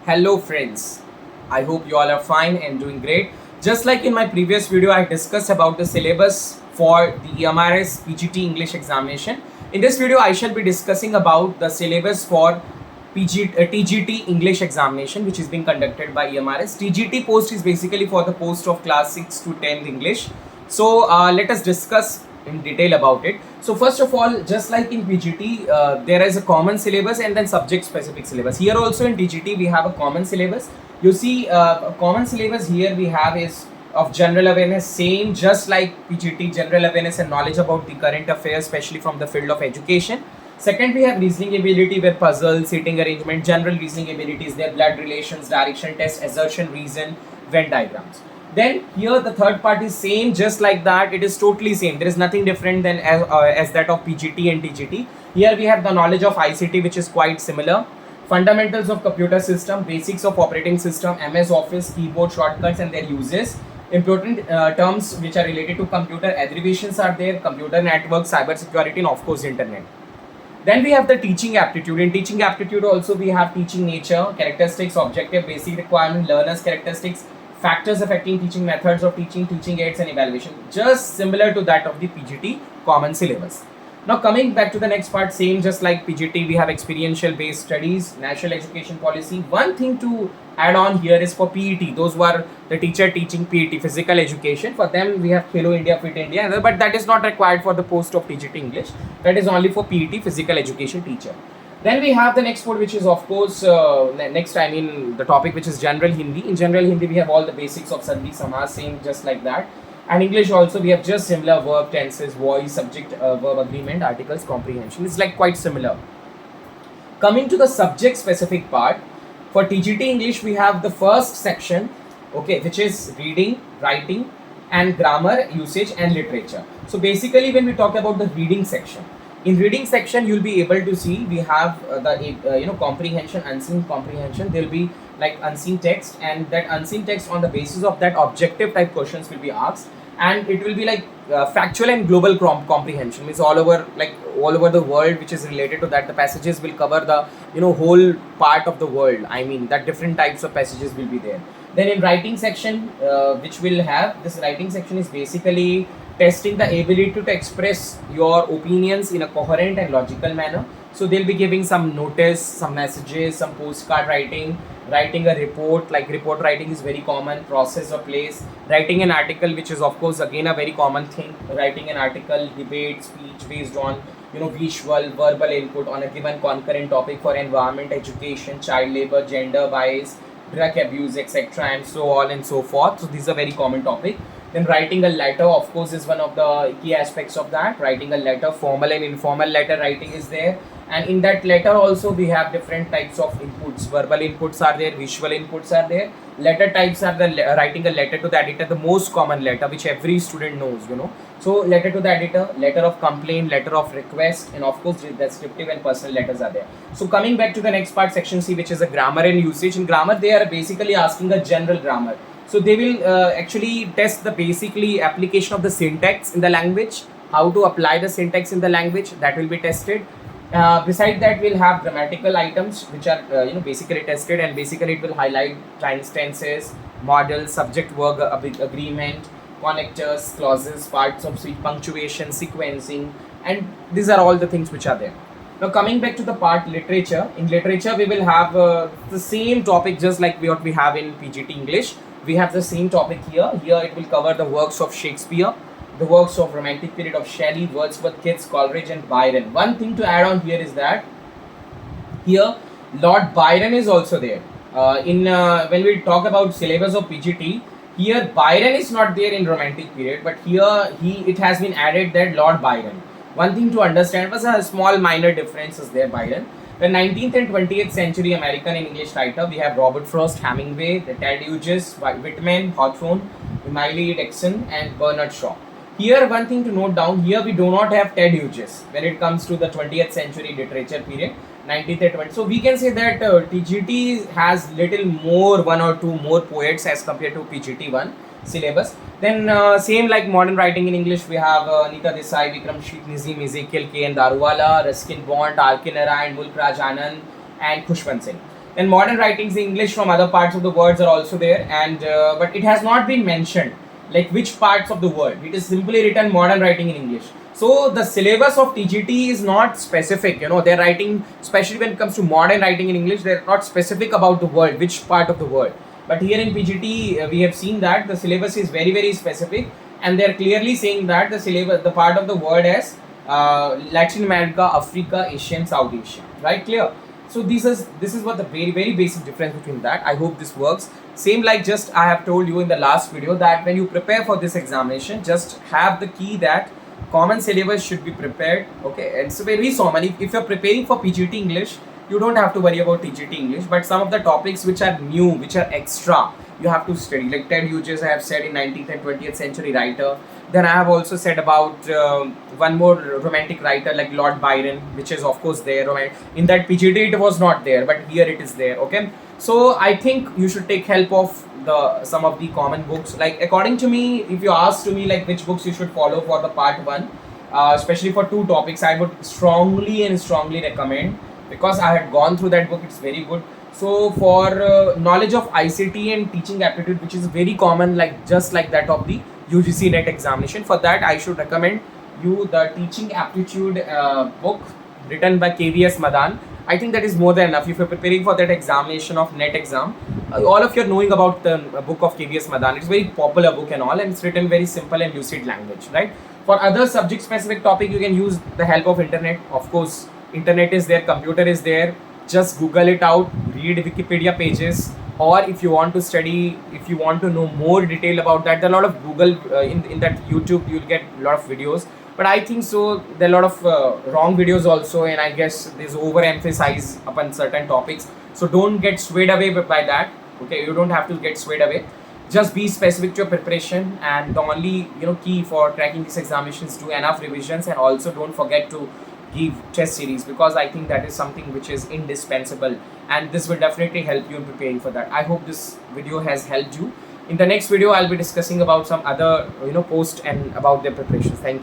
Hello friends, I hope you all are fine and doing great. Just like in my previous video, I discussed about the syllabus for the Emrs PGT English examination. In this video, I shall be discussing about the syllabus for TGT English examination, which is being conducted by EMRS. TGT post is basically for the post of class 6 to 10 English. So let us discuss in detail about it. So first of all, just like in PGT, there is a common syllabus and then subject specific syllabus. Here also in TGT we have a common syllabus. You see a common syllabus here we have is of general awareness, same just like PGT, general awareness and knowledge about the current affairs, especially from the field of education. Second, we have reasoning ability where puzzle, seating arrangement, general reasoning abilities, their blood relations, direction test, assertion, reason, Venn diagrams. Then here the third part is same, just like that. It is totally same. There is nothing different than as that of PGT and TGT. Here we have the knowledge of ICT, which is quite similar. Fundamentals of computer system, basics of operating system, MS Office, keyboard shortcuts and their uses. Important terms which are related to computer, abbreviations are there, computer network, cyber security, and of course internet. Then we have the teaching aptitude. In teaching aptitude also we have teaching nature, characteristics, objective, basic requirement, learners characteristics, factors affecting teaching, methods of teaching, teaching aids and evaluation. Just similar to that of the PGT common syllabus. Now coming back to the next part, same just like PGT, we have experiential based studies, national education policy. One thing to add on here is for PET, those who are the teacher teaching PET, physical education. For them we have Hello India, Fit India, but that is not required for the post of TGT English. That is only for PET, physical education teacher. Then we have the next part, which is of course the topic which is general Hindi. In general Hindi we have all the basics of Sandhi, Samaj, same just like that. And English also we have just similar verb, tenses, voice, subject, verb, agreement, articles, comprehension. It's like quite similar. Coming to the subject specific part, for TGT English we have the first section, okay, which is reading, writing and grammar, usage and literature. So basically when we talk about the reading section, in reading section you'll be able to see we have the comprehension, unseen comprehension. There will be like unseen text, and that unseen text, on the basis of that objective type questions will be asked, and it will be like factual and global comprehension, means all over the world, which is related to that. The passages will cover the whole part of the world. I mean that different types of passages will be there. Then in writing section, which will have this writing section is basically testing the ability to express your opinions in a coherent and logical manner. So they'll be giving some notice, some messages, some postcard writing, writing a report, like report writing is very common, process or place, writing an article, which is of course again a very common thing, writing an article, debate, speech based on visual, verbal input on a given concurrent topic for environment, education, child labor, gender bias, drug abuse, etc., and so on and so forth. So these are very common topic. Then writing a letter, of course, is one of the key aspects of that. Writing a letter, formal and informal letter writing is there, and in that letter also we have different types of inputs. Verbal inputs are there, visual inputs are there. Letter types are the writing a letter to the editor, the most common letter which every student knows. So letter to the editor, letter of complaint, letter of request, and of course descriptive and personal letters are there. So coming back to the next part, section C, which is a grammar and usage. In grammar they are basically asking a general grammar. So they will actually test the basically application of the syntax in the language, how to apply the syntax in the language, that will be tested. Beside that we'll have grammatical items which are basically tested, and basically it will highlight tenses, models, subject verb agreement, connectors, clauses, parts of speech, punctuation, sequencing, and these are all the things which are there. Now coming back to the part literature. In literature we will have the same topic just like what we have in PGT English. We have the same topic here. Here it will cover the works of Shakespeare, the works of Romantic period of Shelley, Wordsworth, Keats, Coleridge and Byron. One thing to add on here is that here Lord Byron is also there. When we talk about syllabus of PGT, here Byron is not there in Romantic period, but here it has been added that Lord Byron. One thing to understand was a small minor difference is there. Byron. The 19th and 20th century American and English writer, we have Robert Frost, Hemingway, the Ted Hughes, Whitman, Hawthorne, Emily Dixon and Bernard Shaw. Here one thing to note down, here we do not have Ted Hughes when it comes to the 20th century literature period, 19th and 20th. So we can say that TGT has little more, one or two more poets as compared to PGT 1 syllabus. Then same like modern writing in English, we have Anita Desai, Vikram Sheikh, Nizim, Ezekiel, K. N. Daruwala, Ruskin Bond, Arkin Ara and Mulk Raj Anand and Khushwant Singh. And modern writings in English from other parts of the words are also there, and but it has not been mentioned like which parts of the word. It is simply written modern writing in English. So the syllabus of TGT is not specific. They're writing, especially when it comes to modern writing in English, they're not specific about the word, which part of the word. But here in PGT, we have seen that the syllabus is very, very specific, and they're clearly saying that the syllabus, the part of the word as Latin America, Africa, Asian, South Asia. Right? Clear? So this is what the very, very basic difference between that. I hope this works. Same like just I have told you in the last video that when you prepare for this examination, just have the key that common syllabus should be prepared. Okay, and so very common. If you're preparing for PGT English, you don't have to worry about TGT English, but some of the topics which are new, which are extra, you have to study. Like Ted Hughes, I have said, in 19th and 20th century writer. Then I have also said about one more romantic writer like Lord Byron, which is of course there. In that PGT it was not there, but here it is there. Okay, so I think you should take help of some of the common books. Like according to me, if you ask to me like which books you should follow for the part 1, especially for 2 topics, I would strongly recommend, because I had gone through that book. It's very good. So for knowledge of ICT and teaching aptitude, which is very common, like just like that of the UGC NET examination, for that I should recommend you the teaching aptitude book written by KVS Madan. I think that is more than enough if you're preparing for that examination of NET exam. All of you are knowing about the book of KVS Madan. It's a very popular book and all, and it's written very simple and lucid language, right? For other subject specific topic, you can use the help of internet. Of course, internet is there, computer is there. Just Google it out, read Wikipedia pages, or if you want to study, if you want to know more detail about that, there are a lot of Google in that YouTube, you'll get a lot of videos. But I think so there are a lot of wrong videos also, and I guess there's overemphasis upon certain topics. So don't get swayed away by that. Okay, you don't have to get swayed away. Just be specific to your preparation, and the only key for cracking this examination is do enough revisions, and also don't forget to give test series, because I think that is something which is indispensable, and this will definitely help you in preparing for that. I hope this video has helped you. In the next video, I'll be discussing about some other post and about their preparations. Thank you.